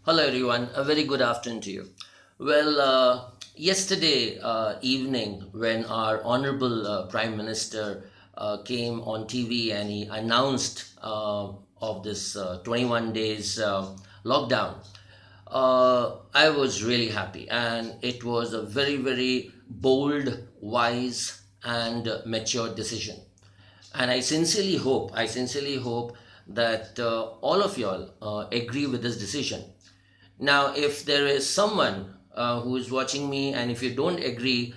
Hello, everyone. A very good afternoon to you. Yesterday evening, when our Honorable Prime Minister came on TV and he announced of this 21 days lockdown, I was really happy. And it was a very, very bold, wise, and mature decision. And I sincerely hope that all of y'all agree with this decision. Now, if there is someone who is watching me, and if you don't agree,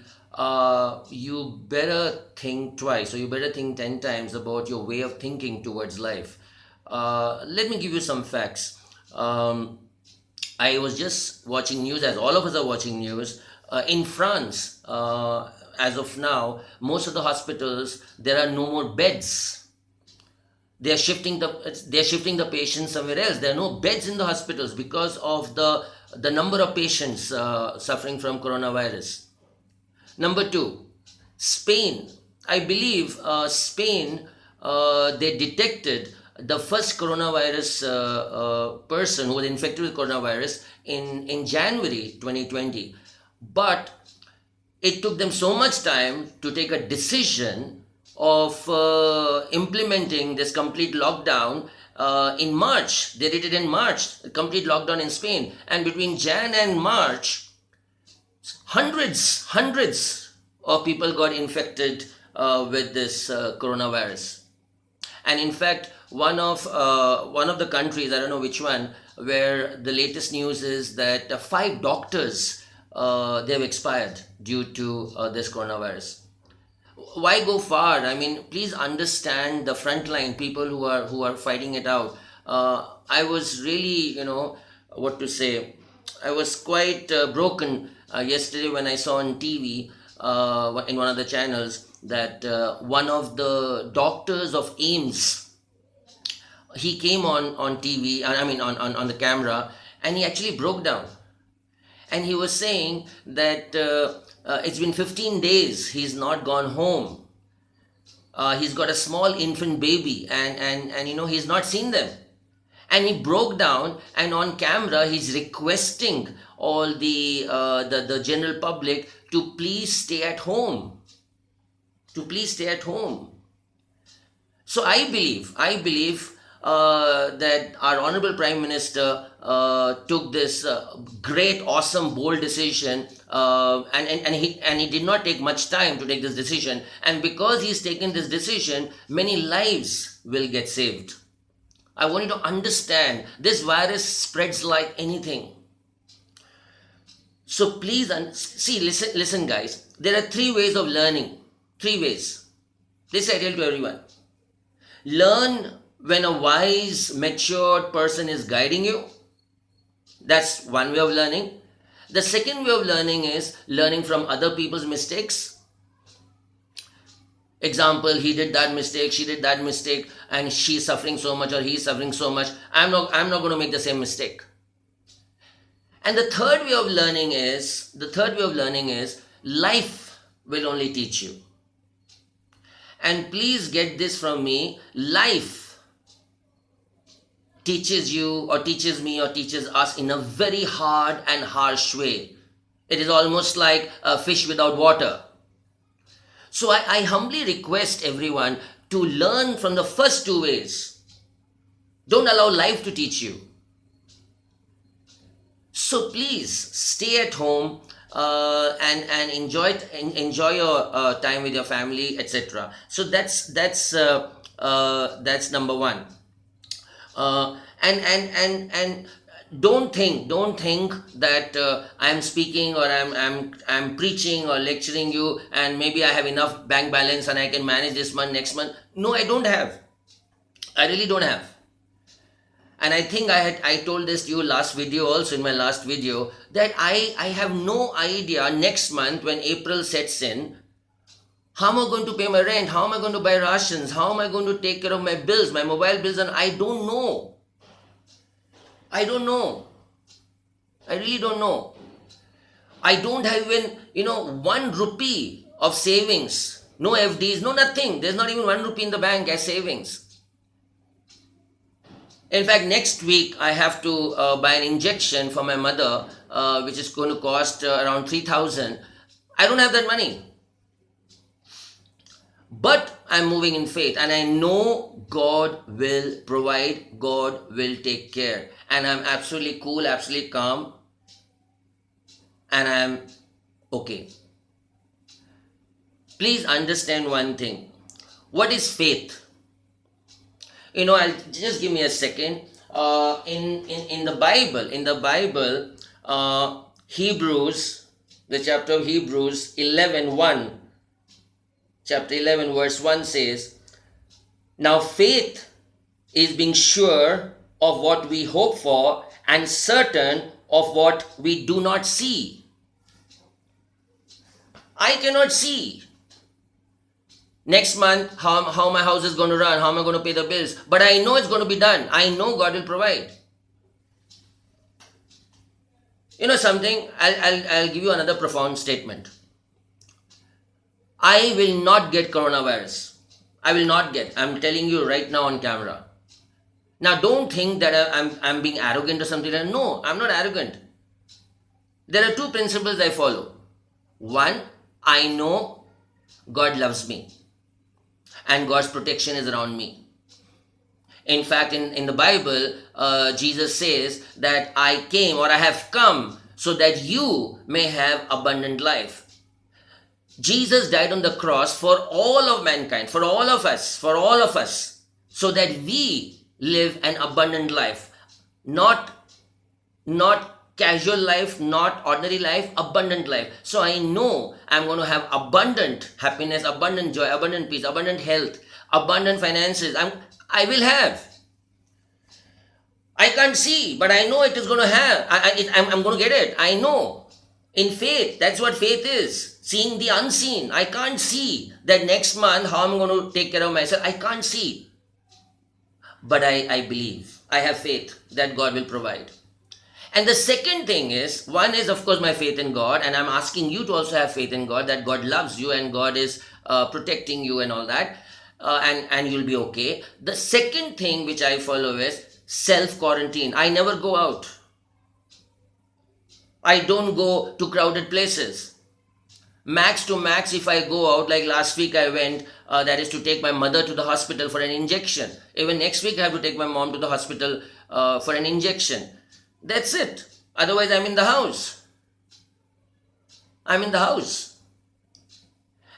you better think twice, or you better think 10 times about your way of thinking towards life. Let me give you some facts. I was just watching news, as all of us are watching news. In France, as of now, most of the hospitals, there are no more beds. They're shifting the patients somewhere else. There are no beds in the hospitals because of the number of patients suffering from coronavirus. Number two, Spain. I believe Spain, they detected the first coronavirus person who was infected with coronavirus in January 2020. But it took them so much time to take a decision of implementing this complete lockdown in March. They did it in March, a complete lockdown in Spain. And between Jan and March, hundreds of people got infected with this coronavirus. And in fact, one of the countries, I don't know which one, where the latest news is that five doctors they have expired due to this coronavirus. Why go far? I mean, please understand the frontline people who are fighting it out. I was really, what to say. I was quite broken yesterday when I saw on TV in one of the channels that one of the doctors of AIMS, he came on TV. I mean on the camera, and he actually broke down, and he was saying that it's been 15 days he's not gone home. He's got a small infant baby, and he's not seen them. And he broke down, and on camera he's requesting all the general public to please stay at home, to please stay at home. So I believe that our honorable prime minister took this great, awesome, bold decision, and he did not take much time to take this decision. And because he's taken this decision, many lives will get saved. I want you to understand, this virus spreads like anything. So please see, listen, guys. There are three ways of learning. Three ways. This I tell to everyone. Learn when a wise, matured person is guiding you. That's one way of learning. The second way of learning is learning from other people's mistakes. Example, he did that mistake, she did that mistake, and she's suffering so much or he's suffering so much. I'm not going to make the same mistake. And the third way of learning is life will only teach you. And please get this from me, life teaches you or teaches me or teaches us in a very hard and harsh way. It is almost like a fish without water. So I humbly request everyone to learn from the first two ways. Don't allow life to teach you. So please stay at home and enjoy your time with your family, etc. So that's number one. And don't think that I'm speaking or I'm preaching or lecturing you, and maybe I have enough bank balance and I can manage this month, next month. No, I don't have. I really don't have. And I think I told this to you last video also, in my last video, that I have no idea next month when April sets in, how am I going to pay my rent, how am I going to buy rations, how am I going to take care of my bills, my mobile bills, and I don't know. I don't know. I really don't know. I don't have even 1 rupee of savings. No FDs, no nothing. There's not even 1 rupee in the bank as savings. In fact, next week I have to buy an injection for my mother, which is going to cost around 3,000. I don't have that money. But I'm moving in faith and I know God will provide, God will take care. And I'm absolutely cool, absolutely calm, and I'm okay. Please understand one thing. What is faith? I'll just give me a second. In the Bible, Hebrews, the chapter of Hebrews 11:1, chapter 11 verse 1 says, now faith is being sure of what we hope for and certain of what we do not see. I cannot see next month how my house is going to run, how am I going to pay the bills, but I know it's going to be done. I know God will provide. You know something, I'll give you another profound statement. I will not get coronavirus. I will not get. I'm telling you right now on camera. Now don't think that I'm being arrogant or something like that. No, I'm not arrogant. There are two principles I follow. One, I know God loves me and God's protection is around me. In fact, in the Bible, Jesus says that I came or I have come so that you may have abundant life. Jesus died on the cross for all of mankind, for all of us, so that we live an abundant life. Not casual life, not ordinary life, abundant life. So I know I'm going to have abundant happiness, abundant joy, abundant peace, abundant health, abundant finances. I will have. I can't see, but I know it is going to have. I'm going to get it. I know. In faith, that's what faith is. Seeing the unseen. I can't see that next month how I'm going to take care of myself. I can't see. But I believe. I have faith that God will provide. And the second thing is, one is of course my faith in God, and I'm asking you to also have faith in God, that God loves you and God is protecting you and all that, and you'll be okay. The second thing which I follow is self-quarantine. I never go out. I don't go to crowded places. Max to max, if I go out, like last week I went, that is to take my mother to the hospital for an injection. Even next week I have to take my mom to the hospital for an injection. That's it. Otherwise I'm in the house. I'm in the house.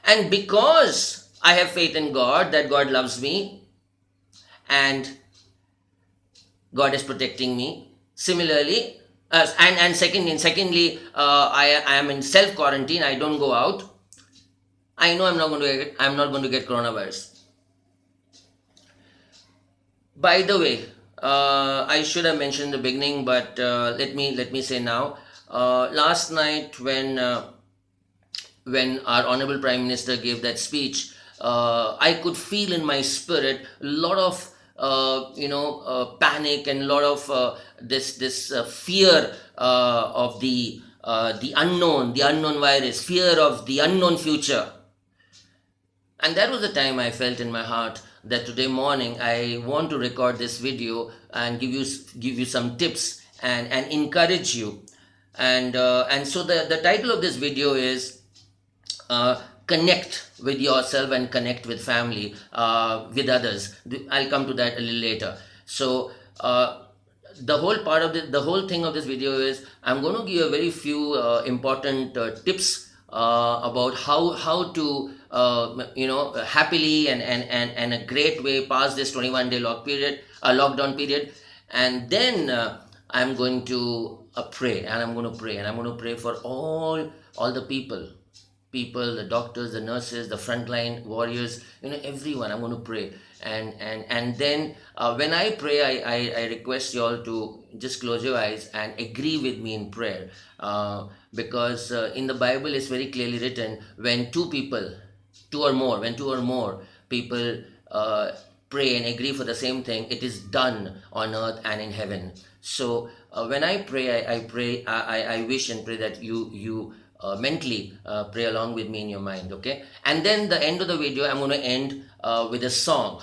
And because I have faith in God, that God loves me and God is protecting me. Similarly, secondly, I am in self quarantine. I don't go out. I know I'm not going to get coronavirus. By the way, I should have mentioned in the beginning, but let me say now. Last night, when our honorable Prime Minister gave that speech, I could feel in my spirit a lot of panic and a lot of this fear of the unknown virus, fear of the unknown future. And that was the time I felt in my heart that today morning I want to record this video and give you some tips and encourage you. And so the title of this video is connect with yourself and connect with family, with others. I'll come to that a little later. So the whole thing of this video is I'm going to give a very few important tips about how to happily and a great way pass this 21-day lockdown period. And then I'm going to pray, and I'm going to pray for all the people, the doctors, the nurses, the frontline warriors, everyone. I'm going to pray. And then when I pray, I request you all to just close your eyes and agree with me in prayer, because in the Bible it's very clearly written, when two or more people pray and agree for the same thing, it is done on earth and in heaven. So when I pray, I wish and pray that you mentally pray along with me in your mind, okay? And then the end of the video, I'm going to end with a song.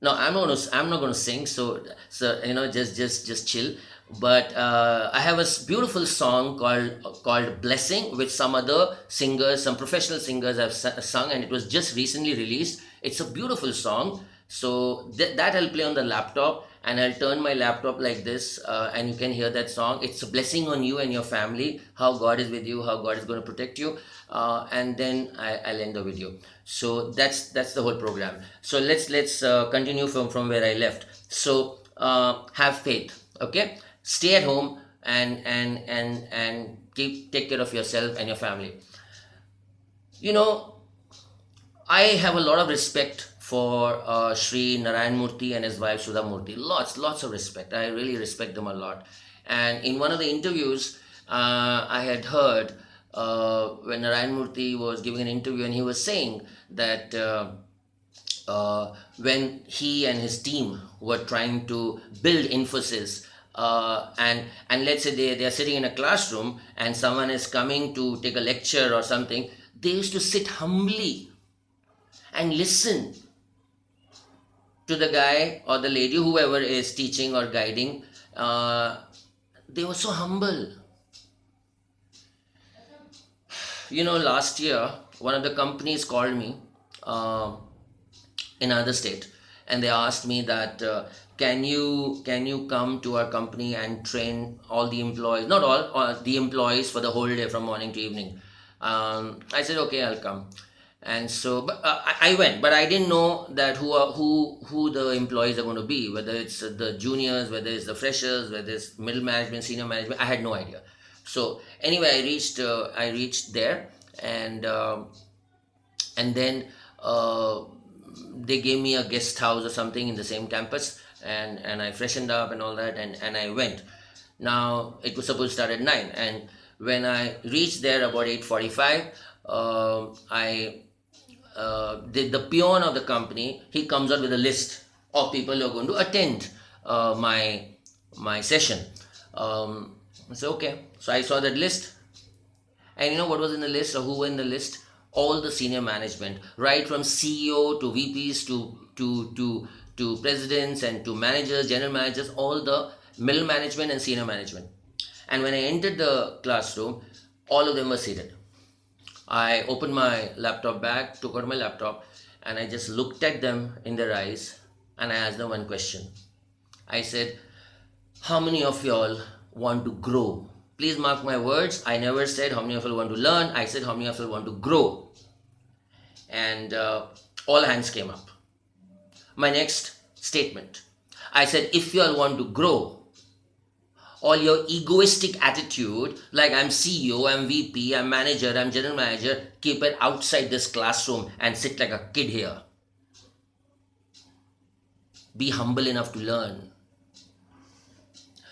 No, I'm not gonna sing. So just chill. But I have a beautiful song called "Blessing," which some other singers, some professional singers have sung, and it was just recently released. It's a beautiful song. So that I'll play on the laptop, and I'll turn my laptop like this, and you can hear that song. It's a blessing on you and your family. How God is with you, how God is going to protect you, and then I'll end the video. So that's the whole program. So let's continue from where I left. So have faith. Okay, stay at home and take care of yourself and your family. You know, I have a lot of respect for Sri Narayan Murthy and his wife Sudha Murthy. Lots of respect. I really respect them a lot. And in one of the interviews, I had heard when Narayan Murthy was giving an interview, and he was saying that when he and his team were trying to build Infosys, and let's say they are sitting in a classroom and someone is coming to take a lecture or something, they used to sit humbly and listen to the guy or the lady, whoever is teaching or guiding. They were so humble. Last year, one of the companies called me uh, in another state, and they asked me that can you come to our company and train all the employees, not all, the employees for the whole day from morning to evening. I said okay, I'll come. And so but I went, but I didn't know that who the employees are going to be, whether it's the juniors, whether it's the freshers, whether it's middle management, senior management. I had no idea. So anyway, I reached there, and then they gave me a guest house or something in the same campus, and I freshened up and all that, and I went. Now it was supposed to start at 9, and when I reached there about 8:45, I the peon of the company, he comes out with a list of people who are going to attend my session. I said okay. So I saw that list, and you know what was in the list, or who were in the list? All the senior management, right from CEO to VPs to presidents and to managers, general managers, all the middle management and senior management. And when I entered the classroom, all of them were seated. I opened my laptop bag, took out my laptop, and I just looked at them in their eyes, and I asked them one question. I said, how many of y'all want to grow? Please mark my words. I never said how many of you want to learn. I said how many of you want to grow. And all hands came up. My next statement, I said, if you all want to grow, all your egoistic attitude, like I'm CEO, I'm VP, I'm manager, I'm general manager, keep it outside this classroom and sit like a kid here. Be humble enough to learn.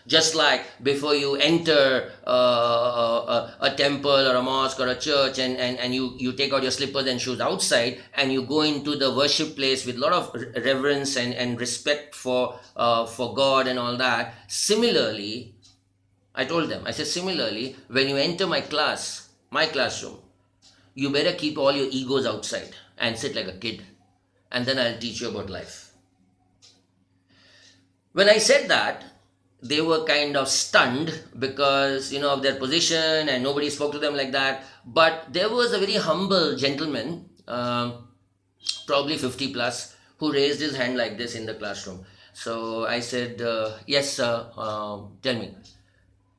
Just like before you enter a temple or a mosque or a church, and you take out your slippers and shoes outside, and you go into the worship place with a lot of reverence and respect for God and all that. Similarly, I told them, I said, similarly, when you enter my classroom, you better keep all your egos outside and sit like a kid, and then I'll teach you about life. When I said that, they were kind of stunned because of their position, and nobody spoke to them like that. But there was a very humble gentleman, probably 50 plus, who raised his hand like this in the classroom. So I said, yes sir, tell me.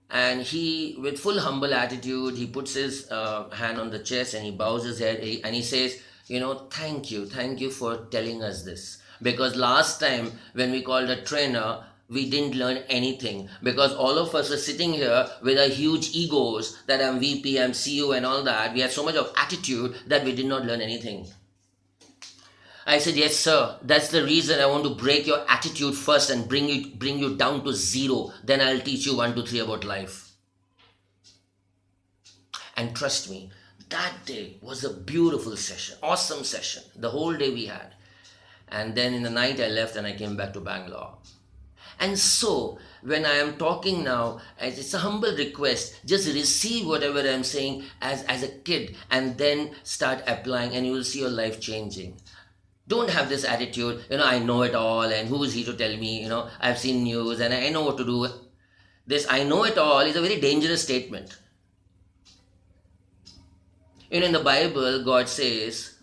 And he, with full humble attitude, he puts his hand on the chest and he bows his head, and he says, thank you for telling us this, because last time when we called a trainer, we didn't learn anything, because all of us were sitting here with our huge egos that I'm VP, I'm CEO and all that. We had so much of attitude that we did not learn anything. I said, yes sir, that's the reason I want to break your attitude first and bring you down to zero. Then I'll teach you 1 2 3 about life. And trust me, that day was a beautiful session, awesome session, the whole day we had. And then in the night I left and I came back to Bangalore. And so, when I am talking now, it's a humble request, just receive whatever I'm saying as a kid, and then start applying, and you will see your life changing. Don't have this attitude, I know it all and who's he to tell me, I've seen news and I know what to do. This I know it all is a very dangerous statement. In the Bible, God says,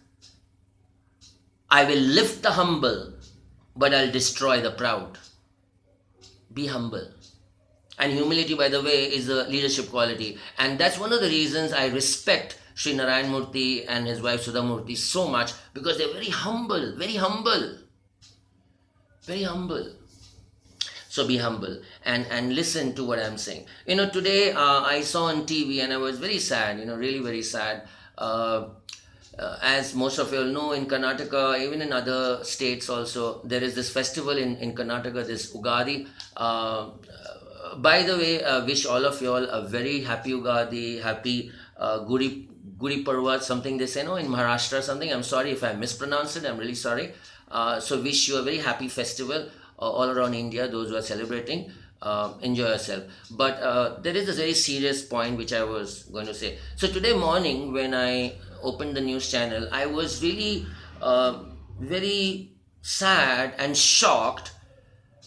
I will lift the humble, but I'll destroy the proud. Be humble. And humility, by the way, is a leadership quality. And that's one of the reasons I respect Sri Narayan Murthy and his wife Sudha Murthy so much, because they're very humble, very humble, very humble. So be humble and listen to what I'm saying. Today I saw on TV and I was very sad, really very sad. As most of you all know, in Karnataka, even in other states also, there is this festival in Karnataka, this Ugadi. By the way, wish all of you all a very happy Ugadi, happy Gudi Parva, something they say, no, in Maharashtra something. I'm sorry if I mispronounced it, I'm really sorry. So wish you a very happy festival all around India, those who are celebrating. Enjoy yourself. But there is a very serious point which I was going to say. So today morning when I opened the news channel, I was really very sad and shocked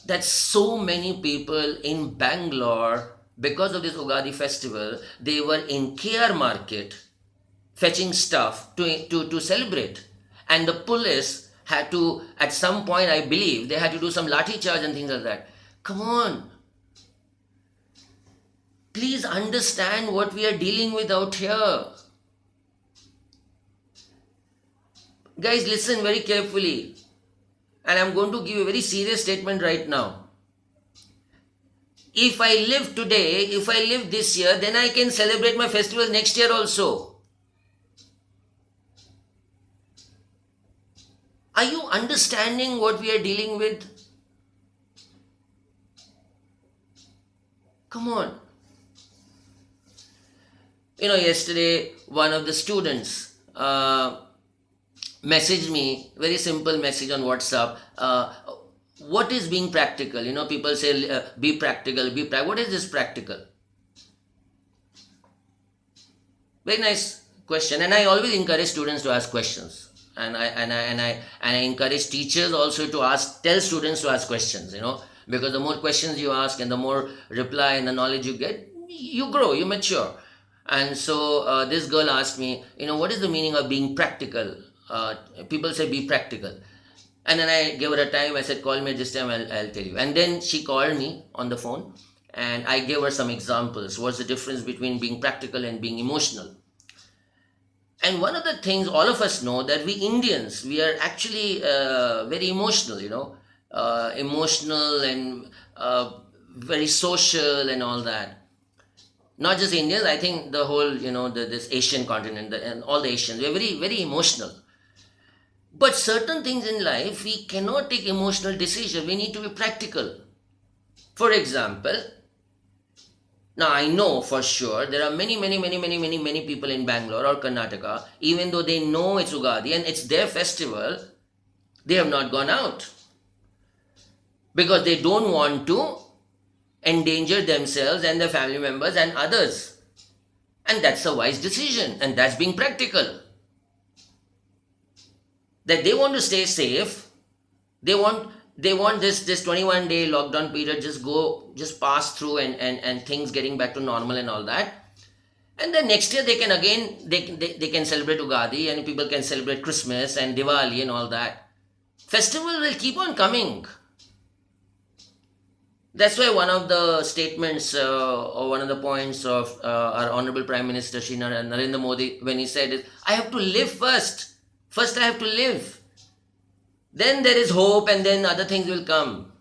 that so many people in Bangalore, because of this Ugadi festival, they were in KR market fetching stuff to celebrate. And the police had to, at some point I believe, they had to do some lathi charge and things like that. Come on. Please understand what we are dealing with out here. Guys, listen very carefully. And I'm going to give you a very serious statement right now. If I live today, if I live this year, then I can celebrate my festival next year also. Are you understanding what we are dealing with? Come on. Yesterday one of the students messaged me, very simple message on WhatsApp. What is being practical? People say be practical, be practical. What is this practical? Very nice question. And I always encourage students to ask questions. And I encourage teachers also to tell students to ask questions, because the more questions you ask and the more reply and the knowledge you get, you grow, you mature. And so this girl asked me, what is the meaning of being practical? People say be practical. And then I gave her a time. I said, call me at this time, I'll tell you. And then she called me on the phone and I gave her some examples. What's the difference between being practical and being emotional? And one of the things all of us know, that we Indians, we are actually very emotional, emotional and very social and all that. Not just Indians, I think the whole, this Asian continent and all the Asians, we're very, very emotional. But certain things in life, we cannot take emotional decisions. We need to be practical. For example, now I know for sure there are many people in Bangalore or Karnataka, even though they know it's Ugadi and it's their festival, they have not gone out. Because they don't want to endanger themselves and their family members and others. And that's a wise decision, and that's being practical. That they want to stay safe. They want this 21-day lockdown period just pass through and things getting back to normal and all that. And then next year they can again they can celebrate Ugadi and people can celebrate Christmas and Diwali and all that. Festival will keep on coming. That's why one of the statements or one of the points of our Honorable Prime Minister Shri Narendra Modi, when he said is, I have to live first. First I have to live. Then there is hope and then other things will come.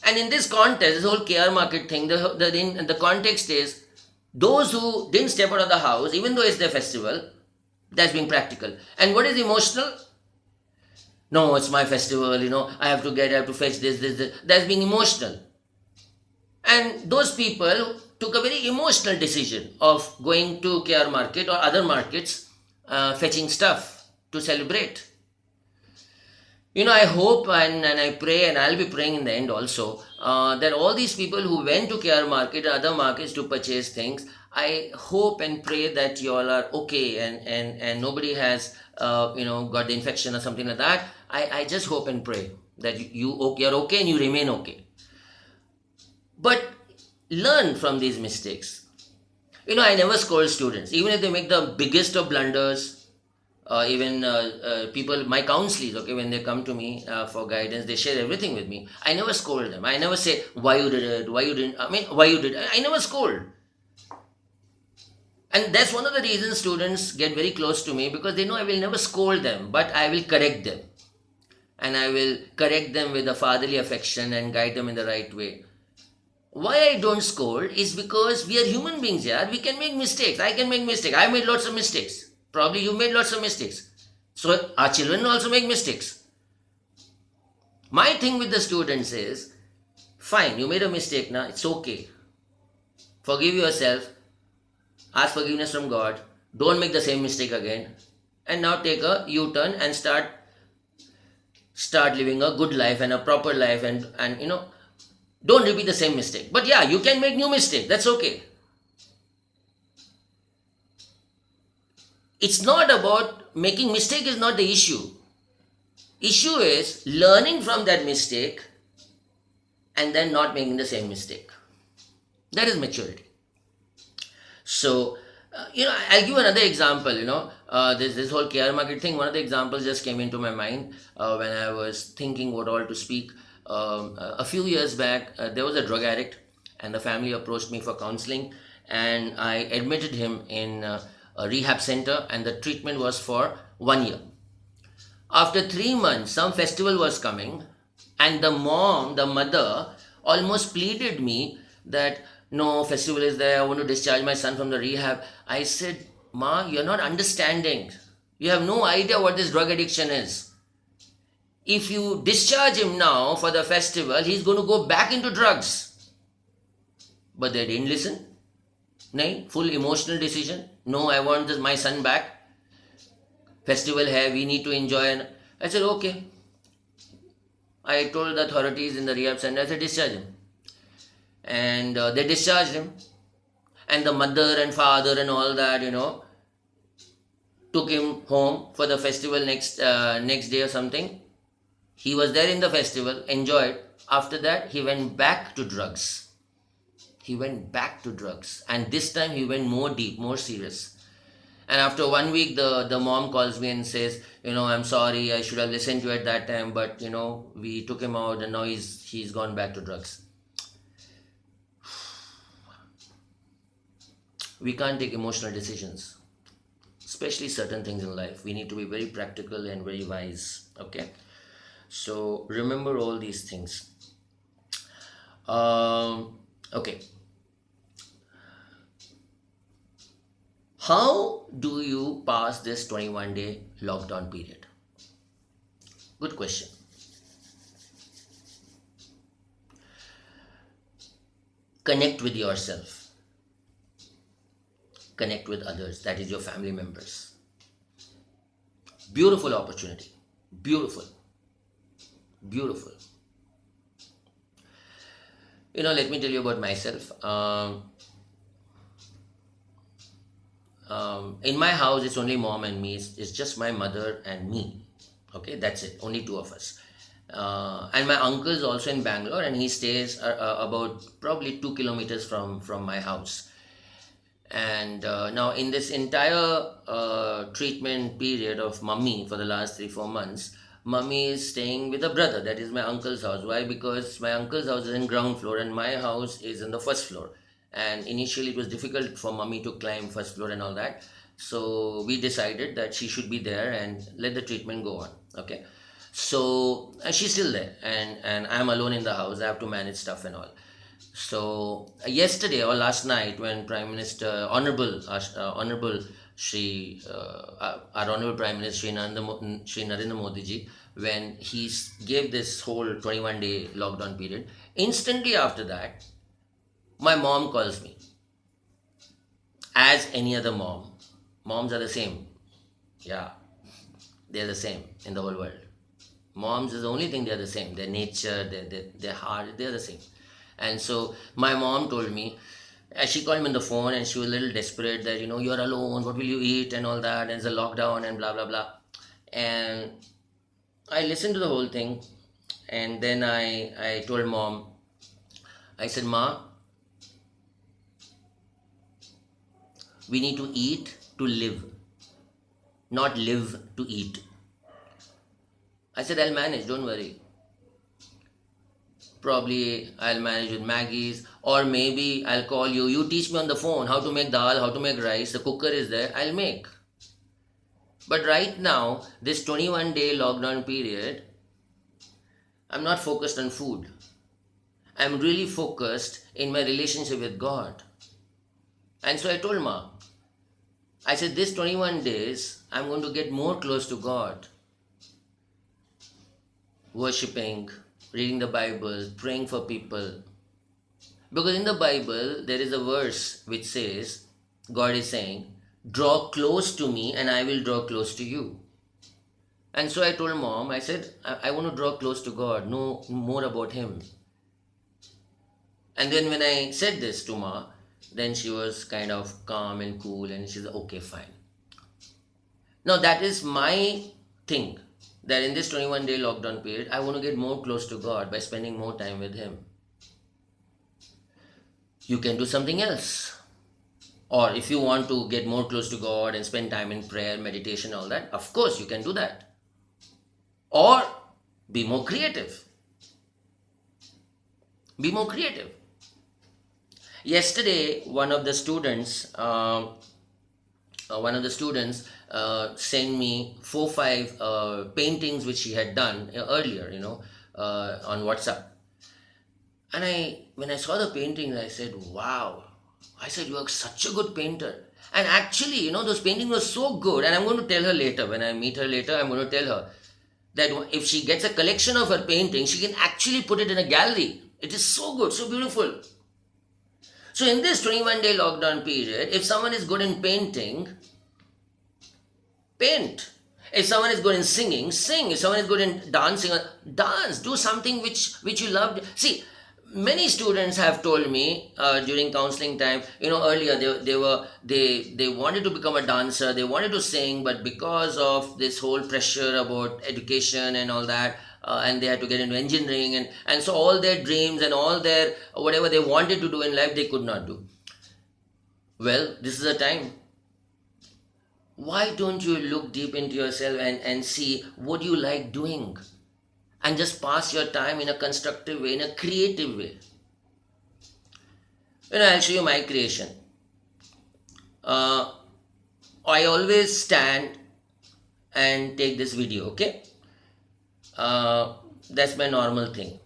And in this context, this whole KR market thing, the context is, those who didn't step out of the house, even though it's their festival, that's being practical. And what is emotional? No, it's my festival, I have to fetch this. That's being emotional. And those people took a very emotional decision of going to KR market or other markets, fetching stuff to celebrate. I hope and I pray, and I'll be praying in the end also, that all these people who went to KR Market and other markets to purchase things, I hope and pray that you all are okay, and nobody has, got the infection or something like that. I just hope and pray that you're okay and you remain okay. But learn from these mistakes. I never scold students, even if they make the biggest of blunders. Even people, my counselees, okay, when they come to me for guidance, they share everything with me. I never scold them. I never say why you did it, why you didn't. I mean, why you did. I never scold. And that's one of the reasons students get very close to me, because they know I will never scold them, but I will correct them. And I will correct them with a fatherly affection and guide them in the right way. Why I don't scold is because we are human beings here. We can make mistakes. I can make mistakes. I made lots of mistakes. Probably you made lots of mistakes. So our children also make mistakes. My thing with the students is, fine, you made a mistake now, it's okay. Forgive yourself. Ask forgiveness from God. Don't make the same mistake again. And now take a U-turn and start living a good life and a proper life, and don't repeat the same mistake. But yeah, you can make new mistake. That's okay. It's not about making mistake is not the issue. Issue is learning from that mistake and then not making the same mistake. That is maturity. So, I'll give another example. This whole KR Market thing, one of the examples just came into my mind when I was thinking what all to speak. A few years back, there was a drug addict, and the family approached me for counseling, and I admitted him in a rehab center, and the treatment was for 1 year. After 3 months, some festival was coming, and the mother, almost pleaded me that no, festival is there, I want to discharge my son from the rehab. I said, Ma, you're not understanding. You have no idea what this drug addiction is. If you discharge him now for the festival, he's going to go back into drugs. But they didn't listen. No, full emotional decision. No, I want my son back. Festival hai, we need to enjoy. I said, okay. I told the authorities in the rehab center, I said, discharge him. And they discharged him. And the mother and father and all that, took him home for the festival next day or something. He was there in the festival, enjoyed. After that, he went back to drugs. And this time he went more deep, more serious. And after 1 week, the mom calls me and says, I'm sorry, I should have listened to you at that time, but, we took him out and now he's gone back to drugs. We can't take emotional decisions, especially certain things in life. We need to be very practical and very wise. Okay, so remember all these things. Okay, how do you pass this 21-day lockdown period? Good question. Connect with yourself. Connect with others, that is your family members. Beautiful opportunity. Beautiful. Let me tell you about myself. In my house, it's only mom and me. It's just my mother and me. Okay, that's it. Only two of us. And my uncle is also in Bangalore, and he stays about probably 2 kilometers from my house. And now in this entire treatment period of mummy for the last 3-4 months, mummy is staying with a brother. That is my uncle's house. Why? Because my uncle's house is in ground floor and my house is in the first floor. And initially it was difficult for mummy to climb first floor and all that. So we decided that she should be there and let the treatment go on. Okay. So she's still there, and I'm alone in the house. I have to manage stuff and all. So yesterday or last night, when Prime Minister, Honorable Shri, our Honorable Prime Minister Shri Narendra Modi ji, when he gave this whole 21-day lockdown period, instantly after that, my mom calls me. As any other mom, moms are the same. Yeah, they're the same in the whole world. Moms is the only thing they're the same. Their nature, their heart, they're the same. And so my mom told me, she called me on the phone and she was a little desperate that, you're alone, what will you eat and all that, and it's a lockdown and blah, blah, blah. And I listened to the whole thing, and then I told mom, I said, Ma, we need to eat to live, not live to eat. I said, I'll manage, don't worry. Probably I'll manage with Maggie's, or maybe I'll call you. You teach me on the phone how to make dal, how to make rice. The cooker is there, I'll make. But right now, this 21-day lockdown period, I'm not focused on food. I'm really focused in my relationship with God. And so I told Ma, I said, this 21 days, I'm going to get more close to God. Worshipping, reading the Bible, praying for people. Because in the Bible, there is a verse which says, God is saying, draw close to me and I will draw close to you. And so I told Mom, I said, I want to draw close to God, know more about Him. And then when I said this to Ma, then she was kind of calm and cool and she said, okay, fine. Now that is my thing, that in this 21-day lockdown period, I want to get more close to God by spending more time with Him. You can do something else. Or if you want to get more close to God and spend time in prayer, meditation, all that, of course you can do that. Or be more creative. Be more creative. Yesterday, one of the students sent me 4-5 paintings which he had done earlier, on WhatsApp. And when I saw the paintings, I said, wow. I said, you are such a good painter. And actually, those paintings were so good. And I'm going to tell her later, when I meet her later, I'm going to tell her that if she gets a collection of her paintings, she can actually put it in a gallery. It is so good, so beautiful. So in this 21-day lockdown period, if someone is good in painting, paint. If someone is good in singing, sing. If someone is good in dancing, dance. Do something which you love. See, many students have told me during counseling time, earlier they wanted to become a dancer, they wanted to sing, but because of this whole pressure about education and all that, and they had to get into engineering, and so all their dreams and all their whatever they wanted to do in life, they could not do. Well, this is a time. Why don't you look deep into yourself and see what you like doing? And just pass your time in a constructive way, in a creative way. I'll show you my creation. I always stand and take this video, okay? That's my normal thing.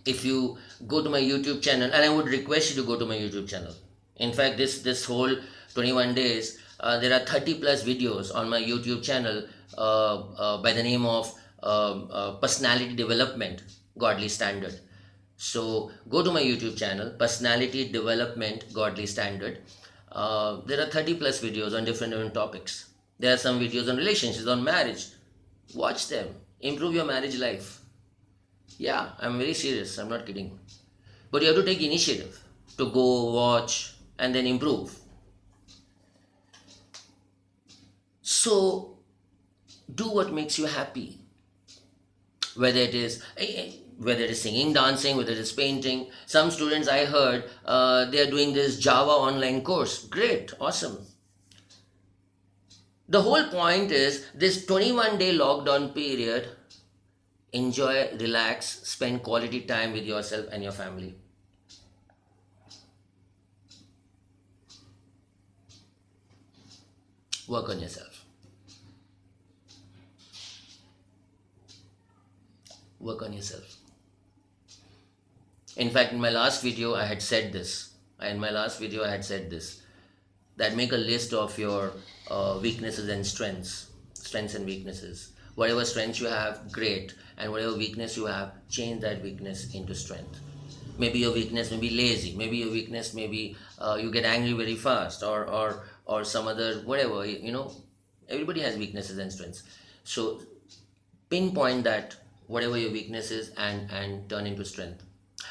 If you go to my YouTube channel, and I would request you to go to my YouTube channel. In fact, this whole 21 days, there are 30 plus videos on my YouTube channel by the name of Personality Development Godly Standard. So go to my YouTube channel, Personality Development Godly Standard. There are 30 plus videos on different topics. There are some videos on relationships, on marriage. Watch them. Improve your marriage life. Yeah, I'm very serious. I'm not kidding. But you have to take initiative to go watch and then improve. So do what makes you happy. Whether it is singing, dancing, whether it is painting. Some students I heard, they are doing this Java online course. Great, awesome. The whole point is this 21-day lockdown period, enjoy, relax, spend quality time with yourself and your family. Work on yourself. Work on yourself. In fact, in my last video, I had said this. That make a list of your weaknesses and strengths and weaknesses. Whatever strengths you have, great. And whatever weakness you have, change that weakness into strength. Maybe your weakness may be lazy. Maybe your weakness may be you get angry very fast, or some other whatever. Everybody has weaknesses and strengths. So pinpoint that whatever your weakness is, and turn into strength.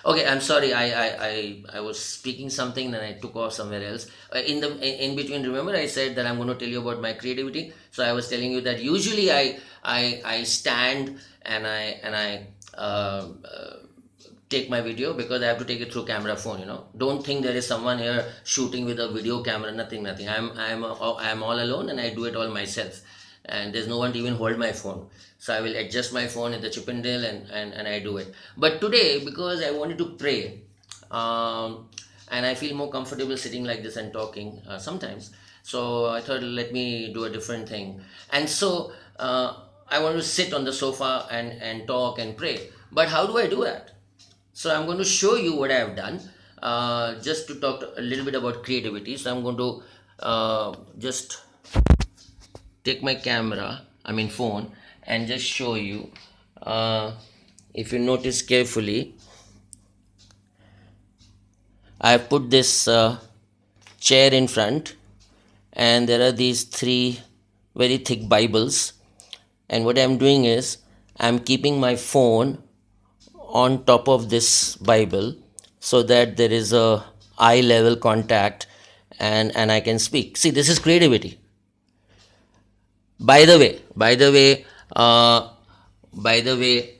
Okay, I'm sorry. I was speaking something, then I took off somewhere else. In between, remember I said that I'm going to tell you about my creativity. So I was telling you that usually I stand and I take my video, because I have to take it through camera phone. Don't think there is someone here shooting with a video camera. Nothing, nothing. I'm all alone, and I do it all myself. And there's no one to even hold my phone. So I will adjust my phone in the Chippendale, and I do it. But today, because I wanted to pray, and I feel more comfortable sitting like this and talking sometimes. So I thought, let me do a different thing. And so I want to sit on the sofa and talk and pray. But how do I do that? So I'm going to show you what I have done, just to talk a little bit about creativity. So I'm going to just take my phone, and just show you. If you notice carefully, I have put this chair in front, and there are these three very thick Bibles. And what I'm doing is, I'm keeping my phone on top of this Bible, so that there is a eye level contact, and I can speak. See, this is creativity. By the way, by the way, by the way,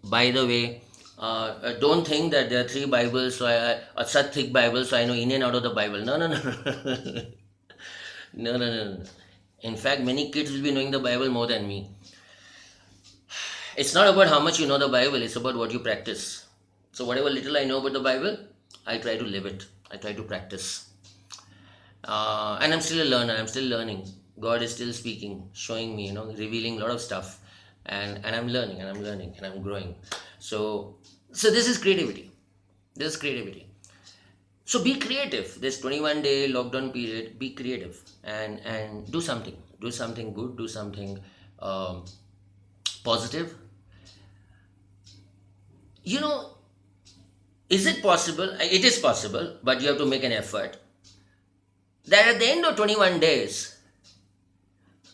by the way, don't think that there are three Bibles, so such thick Bibles, so I know in and out of the Bible. No, no, no, no, no, no, no. In fact, many kids will be knowing the Bible more than me. It's not about how much you know the Bible, it's about what you practice. So whatever little I know about the Bible, I try to live it. I try to practice. And I'm still a learner. I'm still learning. God is still speaking, showing me, revealing a lot of stuff. And I'm learning, and I'm learning, and I'm growing. So this is creativity. This is creativity. So be creative. This 21-day lockdown period, be creative, and do something. Do something good. Do something positive. Is it possible? It is possible, but you have to make an effort. That at the end of 21 days,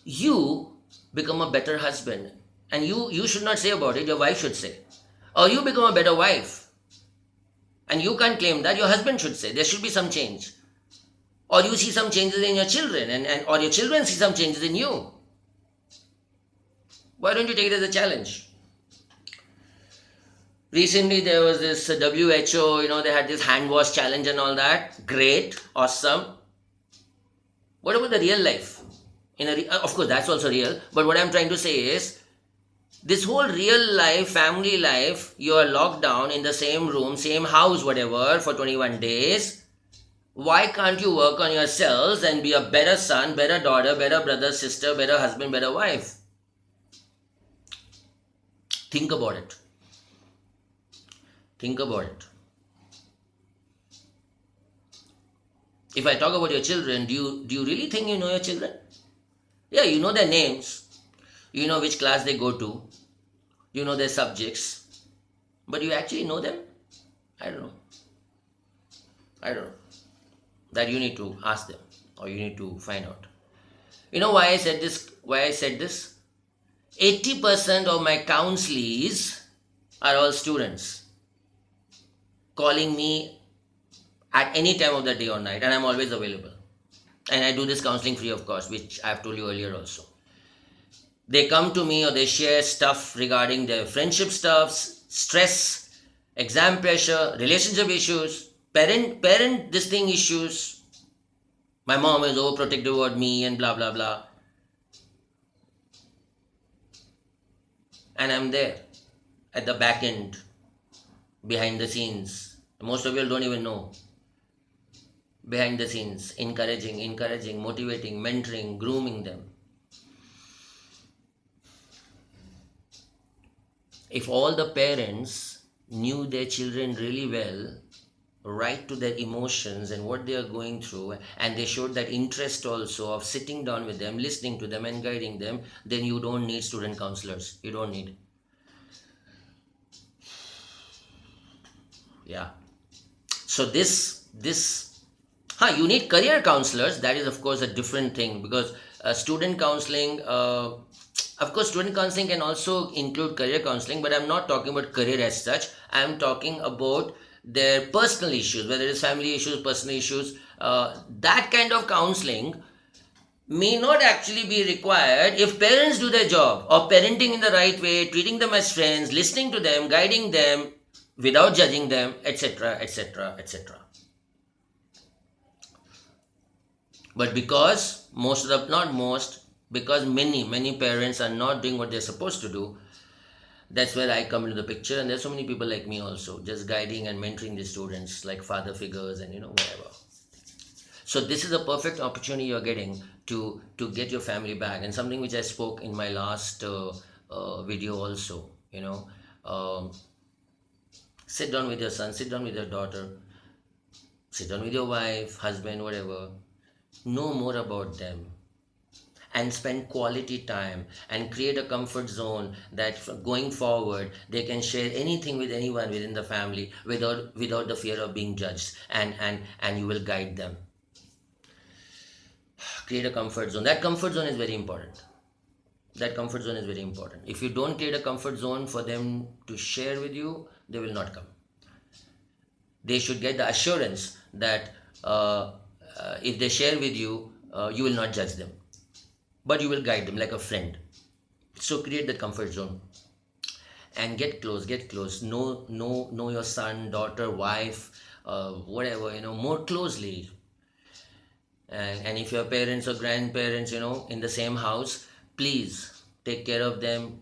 you become a better husband. And you should not say about it, your wife should say. Or you become a better wife. And you can't claim that, your husband should say. There should be some change. Or you see some changes in your children, or your children see some changes in you. Why don't you take it as a challenge? Recently there was this WHO, they had this hand wash challenge and all that. Great, awesome. What about the real life? Of course, that's also real. But what I'm trying to say is, this whole real life, family life, you are locked down in the same room, same house, whatever, for 21 days. Why can't you work on yourselves and be a better son, better daughter, better brother, sister, better husband, better wife? Think about it. Think about it. If I talk about your children, do you really think you know your children? Yeah, you know their names. You know which class they go to. You know their subjects. But you actually know them? I don't know. That you need to ask them, or you need to find out. You know why I said this? 80% of my counselees are all students calling me at any time of the day or night, and I'm always available. And I do this counseling free of cost, which I've told you earlier also. They come to me, or they share stuff regarding their friendship stuffs, stress, exam pressure, relationship issues, parent this thing issues. My mom is overprotective about me and blah blah blah. And I'm there at the back end, behind the scenes. Most of you don't even know. Behind the scenes, encouraging, motivating, mentoring, grooming them. If all the parents knew their children really well, right to their emotions and what they are going through, and they showed that interest also of sitting down with them, listening to them and guiding them, then you don't need student counselors. You don't need. Yeah. So you need career counselors. That is of course a different thing, because student counseling, Of course, student counseling can also include career counseling, but I'm not talking about career as such. I'm talking about their personal issues, whether it's family issues, personal issues. That kind of counseling may not actually be required if parents do their job of parenting in the right way, treating them as friends, listening to them, guiding them without judging them, etc., etc., etc. But because most of the, not most, because many parents are not doing what they're supposed to do, that's where I come into the picture. And there's so many people like me also, just guiding and mentoring the students, like father figures and whatever. So this is a perfect opportunity you're getting to get your family back, and something which I spoke in my last video also. Um, sit down with your son, sit down with your daughter, sit down with your wife, husband, whatever. Know more about them and spend quality time and create a comfort zone that going forward they can share anything with anyone within the family without the fear of being judged, and you will guide them. Create a comfort zone. That comfort zone is very important. That comfort zone is very important. If you don't create a comfort zone for them to share with you, they will not come. They should get the assurance that if they share with you, you will not judge them, but you will guide them like a friend. So create that comfort zone and get close. Know your son, daughter, wife, whatever, more closely. And if your parents or grandparents, in the same house, please take care of them.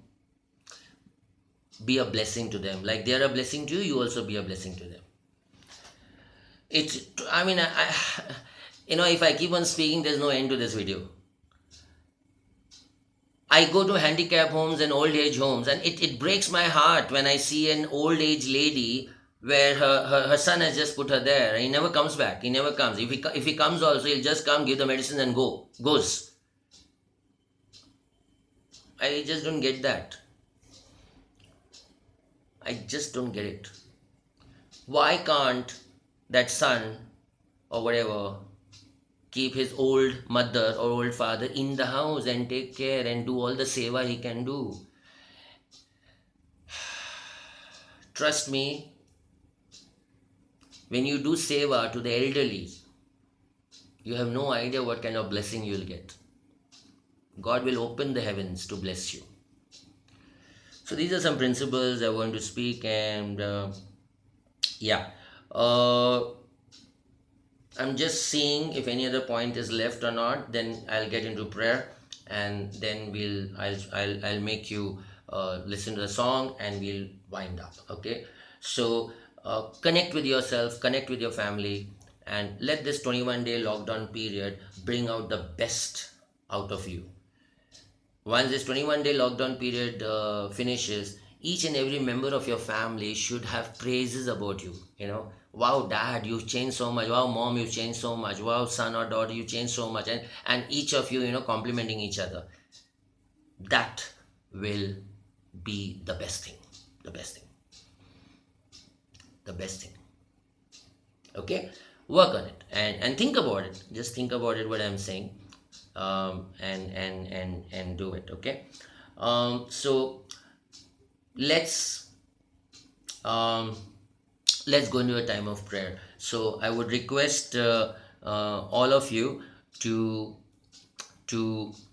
Be a blessing to them. Like they are a blessing to you, you also be a blessing to them. It's, I mean, if I keep on speaking, there's no end to this video. I go to handicap homes and old age homes, and it breaks my heart when I see an old age lady where her son has just put her there and he never comes back. He never comes. If he comes also, he'll just come, give the medicine and goes. I just don't get that. I just don't get it. Why can't that son or whatever keep his old mother or old father in the house and take care and do all the seva he can do? Trust me, when you do seva to the elderly, you have no idea what kind of blessing you will get. God will open the heavens to bless you. So these are some principles I want to speak, and yeah. I'm just seeing if any other point is left or not. Then I'll get into prayer, and then I'll make you listen to the song, and we'll wind up. Okay. So connect with yourself, connect with your family, and let this 21-day lockdown period bring out the best out of you. Once this 21-day lockdown period finishes, each and every member of your family should have praises about you. Wow, dad, you've changed so much. Wow, mom, you've changed so much. Wow, son or daughter, you changed so much. And each of you, complimenting each other. That will be the best thing. The best thing. The best thing. Okay? Work on it and think about it. Just think about it, what I'm saying. And do it. Okay. So let's go into a time of prayer. So I would request all of you to